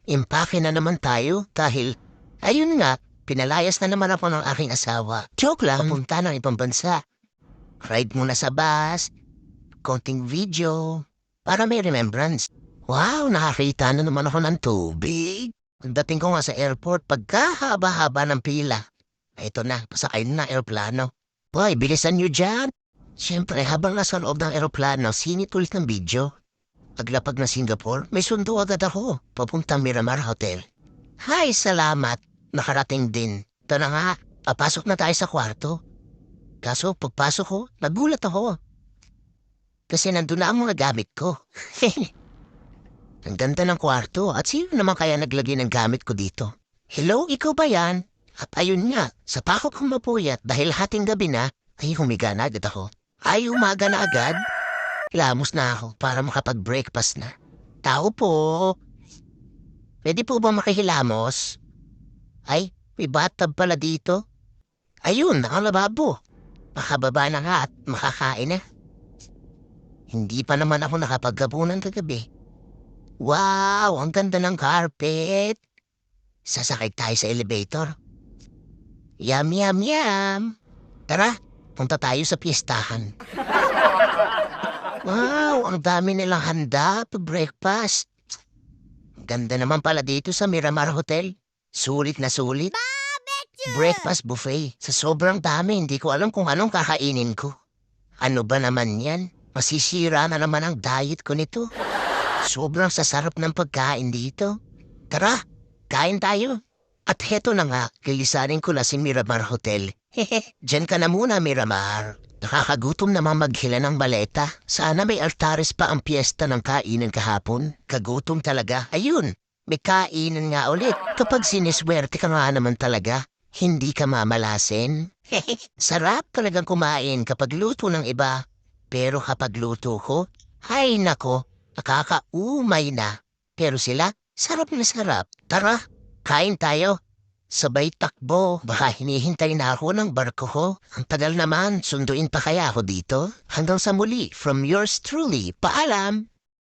impake na naman tayo dahil, ayun nga, pinalayas na naman ako ng aking asawa. Joke lang. Papunta ng ibang bansa. Ride muna sa bus, konting video, para may remembrance. Wow, nakakita na naman ako ng tubig. Pagdating ko nga sa airport, pagkahaba-haba ng pila. Ito na, pasakay na ng aeroplano. Boy, bilisan nyo dyan. Siyempre, habang nasa loob ng aeroplano, sinit ulit ng video. Paglapag na Singapore, may sundo agad ako, papuntang Miramar Hotel. Hay, salamat. Nakarating din. Ito na nga, papasok na tayo sa kwarto. Kaso, pagpasok ko, nagulat ako. Kasi nandun na ang mga gamit ko. Ang ganda ng kwarto at sino naman kaya naglagay ng gamit ko dito? Hello, ikaw ba yan? At ayun nga, sa pakot kong mapuyat dahil hating gabi na, ay humiga na agad ako. Ay umaga na agad? Hilamos na ako para makapag-breakfast na. Tao po. Pwede po ba makihilamos? Ay, may bathtub pala dito. Ayun, nakalababo. Makababa na nga at makakain na. Hindi pa naman ako nakapaggabunan kagabi. Wow, ang ganda ng carpet. Sasakay tayo sa elevator. Yum, yum, yum. Tara, punta tayo sa piestahan. Wow, ang dami nilang handa to breakfast. Ganda naman pala dito sa Miramar Hotel. Sulit na sulit. Breakfast buffet. Sa sobrang dami, hindi ko alam kung anong kakainin ko. Ano ba naman yan? Masisira na naman ang diet ko nito. Sobrang sasarap ng pagkain dito. Tara, kain tayo. At heto na nga, kilisanin ko na si Miramar Hotel. Hehe, dyan ka na muna, Miramar. Nakakagutom naman maghila ng baleta. Sana may altares pa ang piyesta ng kainan kahapon. Kagutom talaga. Ayun, may kainan nga ulit. Kapag siniswerte ka nga naman talaga, hindi ka mamalasin. Hehe, sarap talagang kumain kapag luto ng iba. Pero kapag luto ko, ay nako, nakakaumay na. Pero sila, sarap na sarap. Tara, kain tayo. Sabay takbo, baka hinihintay na ako ng barko ko. Ang tagal naman, sunduin pa kaya ako dito? Hanggang sa muli, from yours truly, paalam!